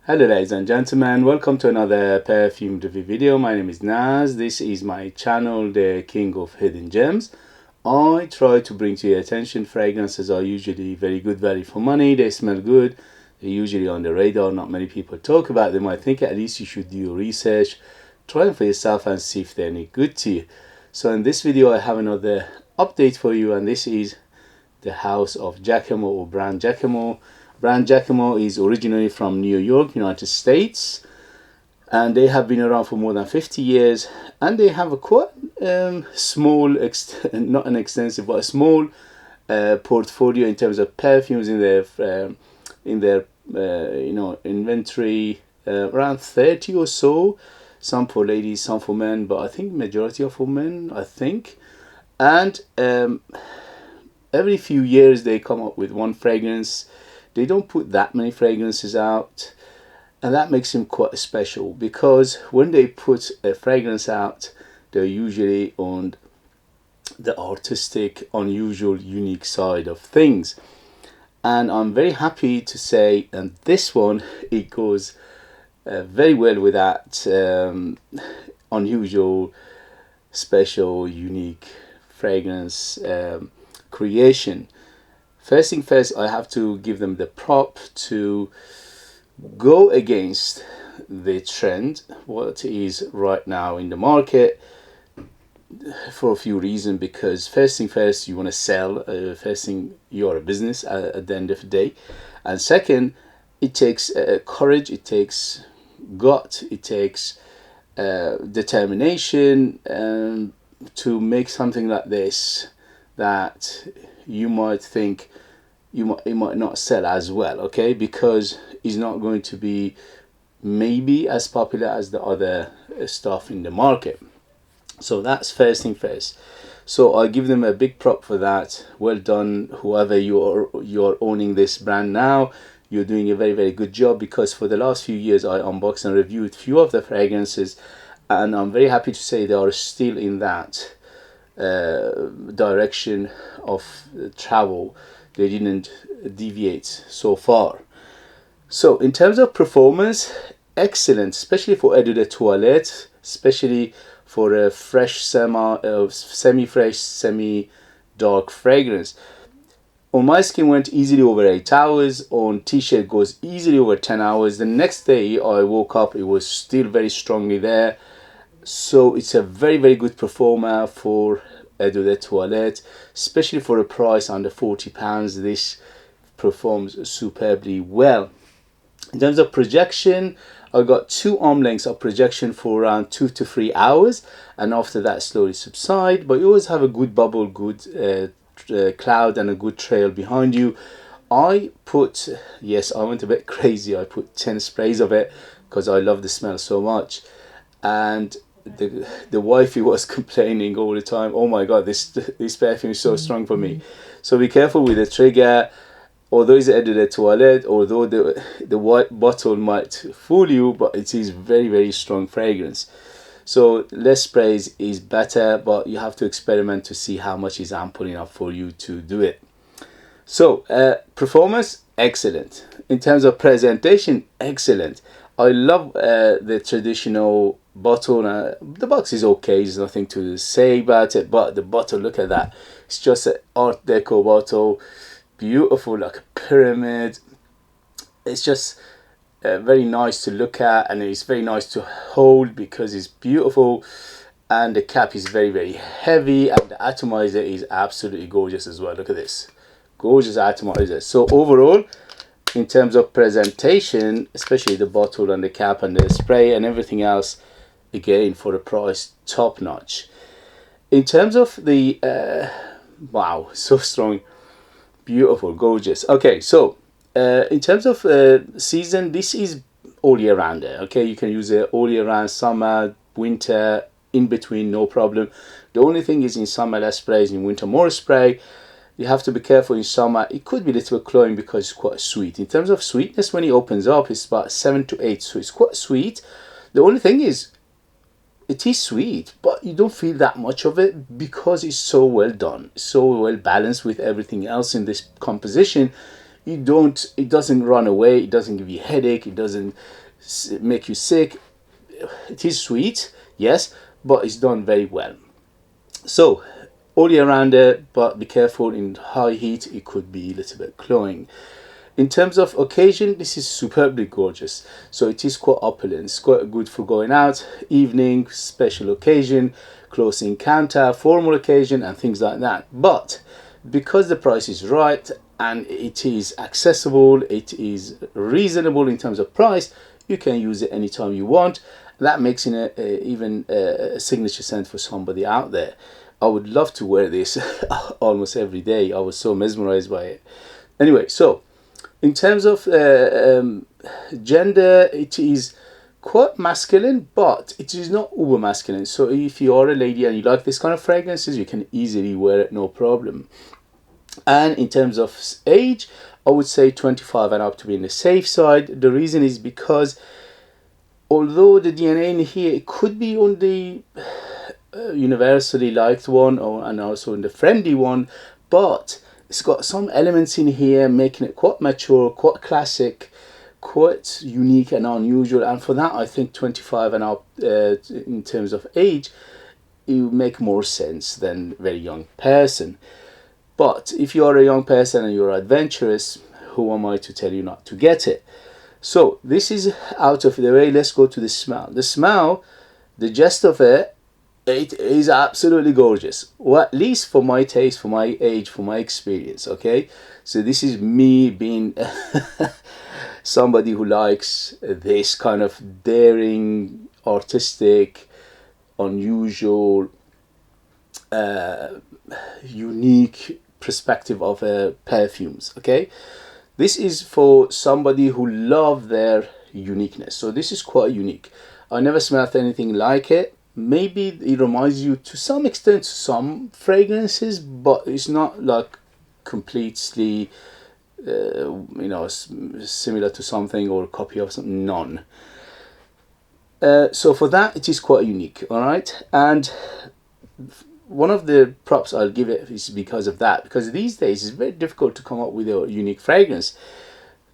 Hello ladies and gentlemen, welcome to another perfume review video. My name is Naz. This is my channel, the King of Hidden Gems. I try to bring to your attention fragrances are usually very good value for money. They smell good. They're usually on the radar. Not many people talk about them. I think at least you should do your research, try them for yourself and see if they're any good to you. So in this video I have another update for you, and this is the house of Jacomo, or brand Jacomo. Brand Jacomo is originally from New York, United States, and they have been around for more than 50 years, and they have a quite small, not an extensive, but a small portfolio in terms of perfumes in their inventory, around 30 or so, some for ladies, some for men, but I think majority are for men, I think. And every few years they come up with one fragrance. They don't put that many fragrances out, and that makes them quite special, because when they put a fragrance out, they're usually on the artistic, unusual, unique side of things. And I'm very happy to say, and this one, it goes very well with that unusual, special, unique fragrance creation. First thing first, I have to give them the prop to go against the trend, what is right now in the market, for a few reasons. Because first thing first, you want to sell. First thing, you're a business at the end of the day. And second, it takes courage, it takes gut, it takes determination to make something like this that you might think it might not sell as well, okay, because it's not going to be maybe as popular as the other stuff in the market. So that's first thing first. So I give them a big prop for that. Well done, whoever you're owning this brand now. You're doing a very, very good job, because for the last few years I unboxed and reviewed few of the fragrances, and I'm very happy to say they are still in that direction of travel. They didn't deviate so far. So in terms of performance, excellent, especially for Eau de Toilette, especially for a fresh, semi-fresh, semi-dark fragrance. On my skin went easily over 8 hours. On t-shirt goes easily over 10 hours. The next day I woke up, it was still very strongly there. So it's a very, very good performer for Eau de Toilette, especially for a price under £40. This performs superbly well. In terms of projection, I got 2 arm lengths of projection for around 2 to 3 hours, and after that slowly subside. But you always have a good bubble, good cloud, and a good trail behind you. I went a bit crazy. I put 10 sprays of it because I love the smell so much, and the wifey was complaining all the time, oh my god, this perfume is so strong for me. So be careful with the trigger. Although it's Eau de Toilette, although the white bottle might fool you, but it is very, very strong fragrance. So less sprays is better, but you have to experiment to see how much is ample enough for you to do it. So performance, excellent. In terms of presentation, excellent. I love the traditional bottle. The box is okay, there's nothing to say about it, but the bottle, look at that. It's just an art deco bottle, beautiful, like a pyramid. It's just very nice to look at, and it's very nice to hold because it's beautiful. And the cap is very, very heavy, and the atomizer is absolutely gorgeous as well. Look at this, gorgeous atomizer. So overall, in terms of presentation, especially the bottle and the cap and the spray and everything else, again, for the price, top notch. In terms of the wow, so strong, beautiful, gorgeous. Okay, so in terms of season, this is all year round. Okay, you can use it all year round, summer, winter, in between, no problem. The only thing is, in summer less sprays, in winter more spray. You have to be careful in summer. It could be a little bit cloying because it's quite sweet. In terms of sweetness, when it opens up, it's about 7 to 8, so it's quite sweet. The only thing is, it is sweet, but you don't feel that much of it because it's so well done, so well balanced with everything else in this composition. it doesn't run away, it doesn't give you a headache, it doesn't make you sick. It is sweet, yes, but it's done very well. So all year round, but be careful, in high heat it could be a little bit cloying. In terms of occasion, this is superbly gorgeous. So it is quite opulent. It's quite good for going out, evening, special occasion, close encounter, formal occasion, and things like that. But because the price is right and it is accessible, it is reasonable in terms of price, you can use it anytime you want. That makes it even a signature scent for somebody out there. I would love to wear this almost every day. I was so mesmerized by it. Anyway, so in terms of gender, it is quite masculine, but it is not uber masculine. So if you are a lady and you like this kind of fragrances, you can easily wear it, no problem. And in terms of age, I would say 25 and up to be on the safe side. The reason is because although the DNA in here, it could be on the universally liked one, and also in the friendly one, but it's got some elements in here making it quite mature, quite classic, quite unique and unusual. And for that, I think 25 and up in terms of age, it would make more sense than a very young person. But if you are a young person and you're adventurous, who am I to tell you not to get it? So this is out of the way. Let's go to the smell. The smell, the gist of it, it is absolutely gorgeous. Well, at least for my taste, for my age, for my experience, okay? So this is me being somebody who likes this kind of daring, artistic, unusual, unique perspective of perfumes, okay? This is for somebody who love their uniqueness. So this is quite unique. I never smelled anything like it. Maybe it reminds you to some extent some fragrances, but it's not like completely similar to something or a copy of something. None. So for that, it is quite unique. All right. And one of the props I'll give it is because of that, because these days it's very difficult to come up with a unique fragrance.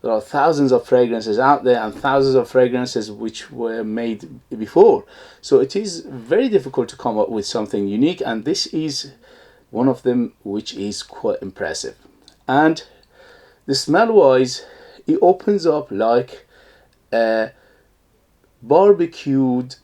There are thousands of fragrances out there and thousands of fragrances which were made before. So it is very difficult to come up with something unique, and this is one of them which is quite impressive. And the smell wise, it opens up like a barbecued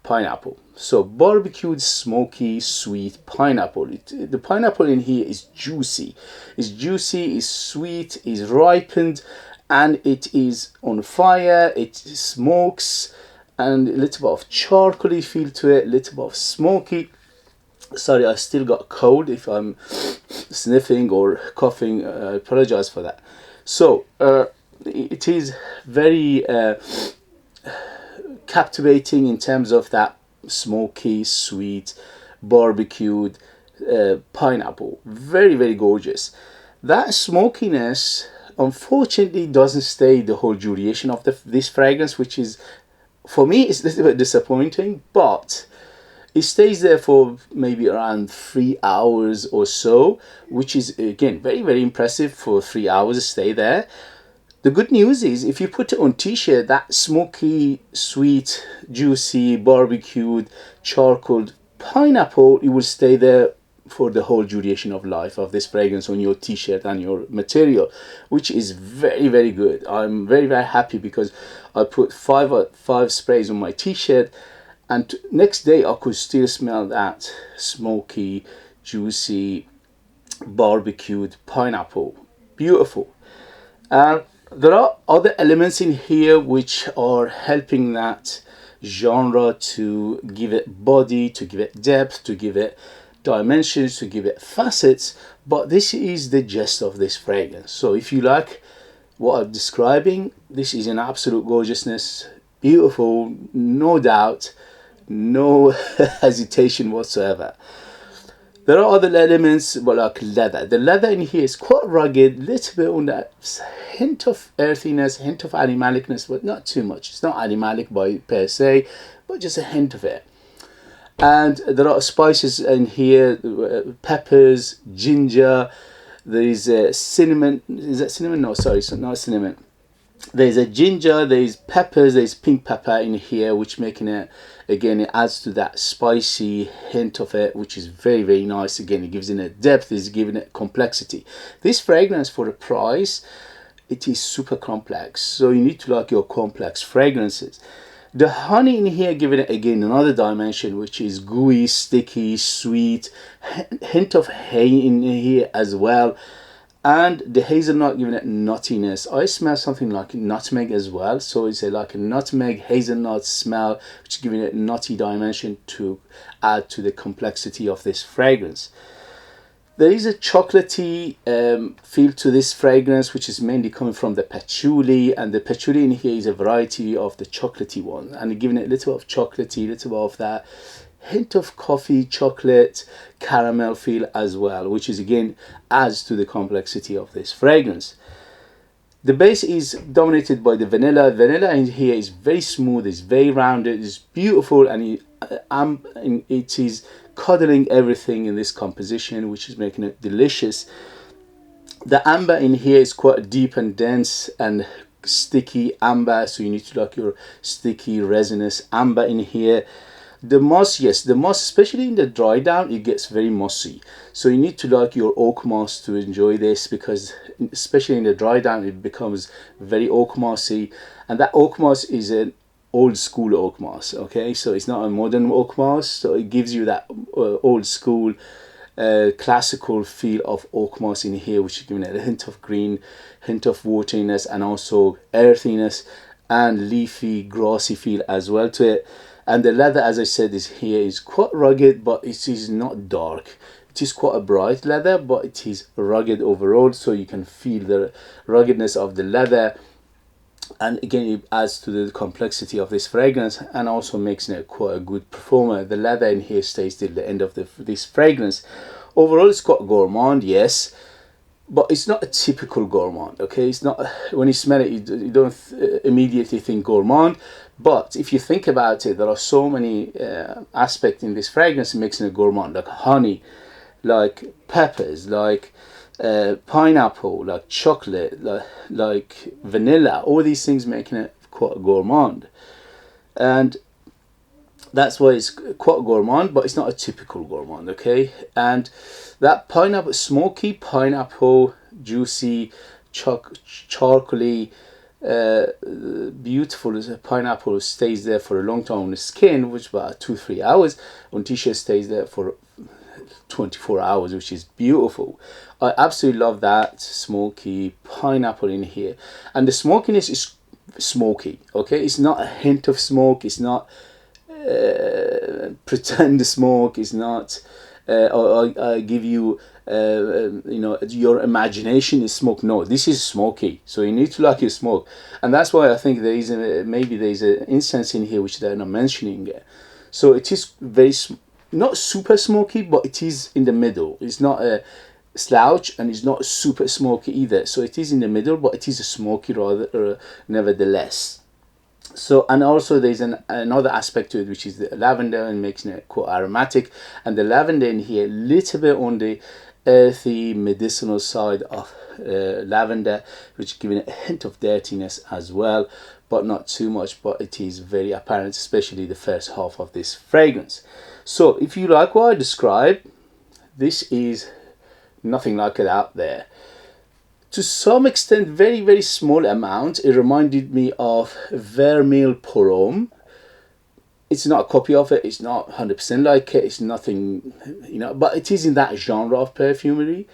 pineapple. So barbecued, smoky, sweet pineapple. The pineapple in here is juicy. It's juicy, it's sweet, it's ripened, and it is on fire. It smokes, and a little bit of charcoaly feel to it, a little bit of smoky. Sorry, I still got a cold. If I'm sniffing or coughing, I apologize for that. So it is very captivating in terms of that smoky, sweet, barbecued pineapple. Very, very gorgeous. That smokiness unfortunately doesn't stay the whole duration of this fragrance, which is, for me, it's a little bit disappointing, but it stays there for maybe around 3 hours or so, which is again very, very impressive for 3 hours to stay there. The good news is if you put it on t-shirt, that smoky, sweet, juicy, barbecued, charcoaled pineapple, it will stay there for the whole duration of life of this fragrance on your t-shirt and your material, which is very, very good. I'm very, very happy because I put five sprays on my t-shirt, and next day I could still smell that smoky, juicy, barbecued pineapple. Beautiful. There are other elements in here which are helping that genre to give it body, to give it depth, to give it dimensions, to give it facets, but this is the gist of this fragrance. So if you like what I'm describing, this is an absolute gorgeousness, beautiful, no doubt, no hesitation whatsoever. There are other elements, but like leather. The leather in here is quite rugged, little bit on that hint of earthiness, hint of animalicness, but not too much. It's not animalic by per se, but just a hint of it. And there are spices in here, peppers, ginger, There is a cinnamon. Is that cinnamon? No, sorry, it's not cinnamon. There's a ginger, there's peppers, there's pink pepper in here, which making it, again, it adds to that spicy hint of it, which is very, very nice. Again, it gives it a depth, it's giving it complexity. This fragrance, for the price, it is super complex, so you need to like your complex fragrances. The honey in here giving it, again, another dimension, which is gooey, sticky, sweet, hint of hay in here as well. And the hazelnut giving it nuttiness. I smell something like nutmeg as well, so it's like a nutmeg hazelnut smell, which is giving it nutty dimension to add to the complexity of this fragrance. There is a chocolatey feel to this fragrance, which is mainly coming from the patchouli, and the patchouli in here is a variety of the chocolatey one, and giving it a little bit of chocolatey, a little bit of that hint of coffee, chocolate, caramel feel as well, which is, again, adds to the complexity of this fragrance. The base is dominated by the vanilla. Vanilla in here is very smooth, it's very rounded, it's beautiful, and it is cuddling everything in this composition, which is making it delicious. The amber in here is quite deep and dense and sticky amber, so you need to like your sticky resinous amber in here. The moss, yes, the moss, especially in the dry down, it gets very mossy. So you need to like your oak moss to enjoy this, because especially in the dry down, it becomes very oak mossy. And that oak moss is an old school oak moss, okay? So it's not a modern oak moss, so it gives you that old school classical feel of oak moss in here, which is giving it a hint of green, hint of wateriness, and also earthiness and leafy, grassy feel as well to it. And the leather, as I said, is here is quite rugged, but it is not dark. It is quite a bright leather, but it is rugged overall, so you can feel the ruggedness of the leather. And again, it adds to the complexity of this fragrance and also makes it quite a good performer. The leather in here stays till the end of this fragrance. Overall, it's quite gourmand, yes, but it's not a typical gourmand, okay? It's not, when you smell it, you don't immediately think gourmand. But if you think about it, there are so many aspects in this fragrance mixing a gourmand, like honey, like peppers, like pineapple, like chocolate, like vanilla. All these things making it quite a gourmand. And that's why it's quite gourmand, but it's not a typical gourmand, okay? And that pineapple, smoky pineapple, juicy, charcoaly, beautiful pineapple stays there for a long time on the skin, which is about 2-3 hours. On t-shirt stays there for 24 hours, which is beautiful. I absolutely love that smoky pineapple in here, and the smokiness is smoky, okay? It's not a hint of smoke, it's not pretend smoke, it's not I give you you know, your imagination is smoke. No, this is smoky, so you need to like your smoke. And that's why I think there is maybe there is an incense in here which they're not mentioning. So it is very not super smoky, but it is in the middle. It's not a slouch and it's not super smoky either, so it is in the middle, but it is a smoky rather nevertheless. So, and also there's another aspect to it, which is the lavender, and making it quite aromatic. And the lavender in here, little bit on the earthy medicinal side of lavender, which is giving it a hint of dirtiness as well, but not too much. But it is very apparent, especially the first half of this fragrance. So if you like what I described, this is nothing like it out there. To some extent, very, very small amount, it reminded me of Vermeil Pour Homme. It's not a copy of it, it's not 100% like it, it's nothing, you know, but it is in that genre of perfumery.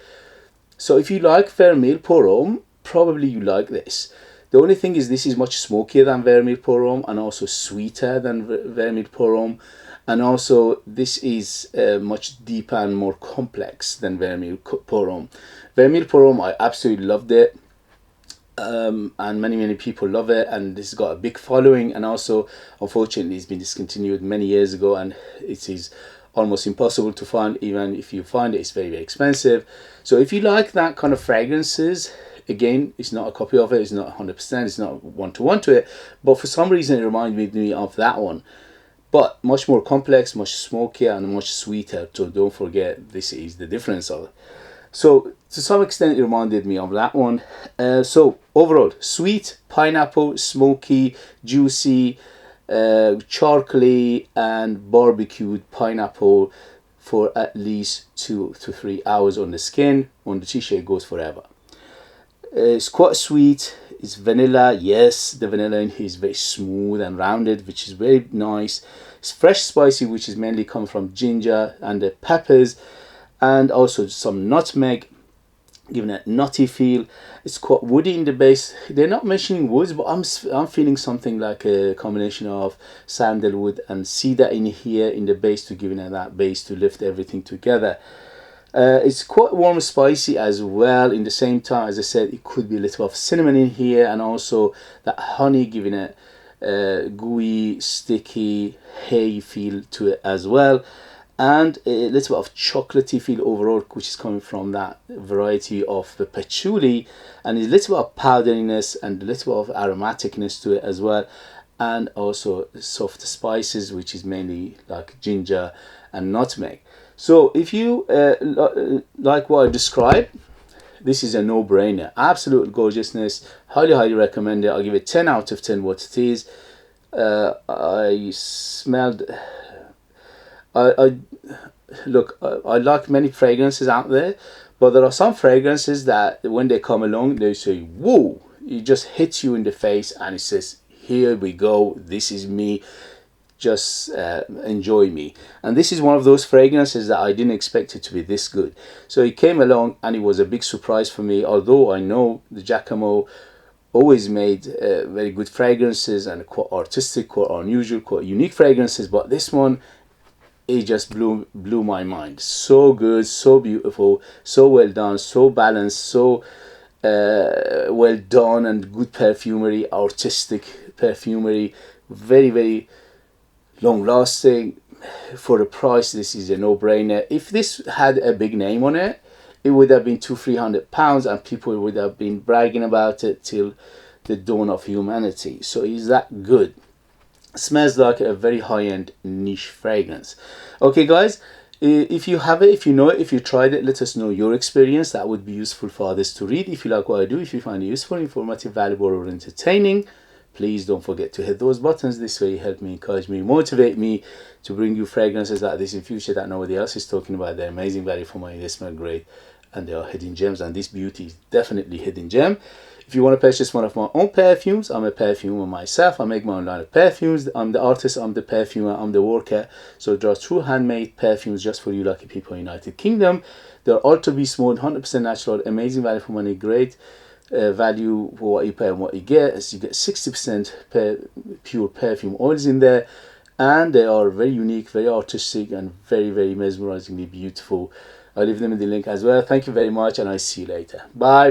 So if you like Vermeil Pour Homme, probably you like this. The only thing is this is much smokier than Vermeil Pour Homme, and also sweeter than Vermeil Pour Homme. And also this is much deeper and more complex than Vermeil Pour Homme. Vermeil Pour Homme, I absolutely loved it, and many people love it, and this has got a big following. And also, unfortunately, it's been discontinued many years ago, and it is almost impossible to find. Even if you find it, it's very, very expensive. So if you like that kind of fragrances, again, it's not a copy of it, it's not 100%, it's not one-to-one to it, but for some reason it reminded me of that one. But much more complex, much smokier, and much sweeter. So don't forget, this is the difference of it. So to some extent it reminded me of that one. So overall, sweet, pineapple, smoky, juicy, charcoaly and barbecued pineapple for at least 2 to 3 hours on the skin. On the t-shirt, it goes forever. It's quite sweet. It's vanilla. Yes, the vanilla in here is very smooth and rounded, which is very nice. It's fresh spicy, which is mainly come from ginger and the peppers, and also some nutmeg, giving it a nutty feel. It's quite woody in the base. They're not mentioning woods, but I'm feeling something like a combination of sandalwood and cedar in here in the base, to giving it that base to lift everything together. It's quite warm and spicy as well. In the same time, as I said, it could be a little of cinnamon in here, and also that honey giving it gooey, sticky, hay feel to it as well, and a little bit of chocolatey feel overall, which is coming from that variety of the patchouli, and a little bit of powderiness and a little bit of aromaticness to it as well, and also soft spices, which is mainly like ginger and nutmeg. So if you like what I described, this is a no-brainer. Absolute gorgeousness. Highly recommend it. I'll give it 10 out of 10 what it is. I smelled... Look, I like many fragrances out there, but there are some fragrances that when they come along, they say, whoa, it just hits you in the face and it says, here we go, this is me, just enjoy me. And this is one of those fragrances that I didn't expect it to be this good. So it came along and it was a big surprise for me, although I know the Giacomo always made very good fragrances and quite artistic, quite unusual, quite unique fragrances, but this one, it just blew my mind. So good, so beautiful, so well done, so balanced, so well done, and good perfumery, artistic perfumery, very long lasting. For the price, this is a no-brainer. If this had a big name on it, it would have been £200-300 and people would have been bragging about it till the dawn of humanity. So it's that good. Smells like a very high-end niche fragrance. Okay guys, if you have it, if you know it, if you tried it, let us know your experience. That would be useful for others to read. If you like what I do, if you find it useful, informative, valuable or entertaining, please don't forget to hit those buttons. This way you help me, encourage me, motivate me to bring you fragrances like this in future that nobody else is talking about. They're amazing value for money, they smell great, and they are hidden gems, and this beauty is definitely hidden gem. If you want to purchase one of my own perfumes, I'm a perfumer myself. I make my own line of perfumes. I'm the artist, I'm the perfumer, I'm the worker. So there are true handmade perfumes just for you lucky people in the United Kingdom. They're ultra beast mode, 100% natural, amazing value for money, great value for what you pay and what you get. As you get 60% pure perfume oils in there, and they are very unique, very artistic, and very mesmerizingly beautiful. I'll leave them in the link as well. Thank you very much, and I'll see you later. Bye.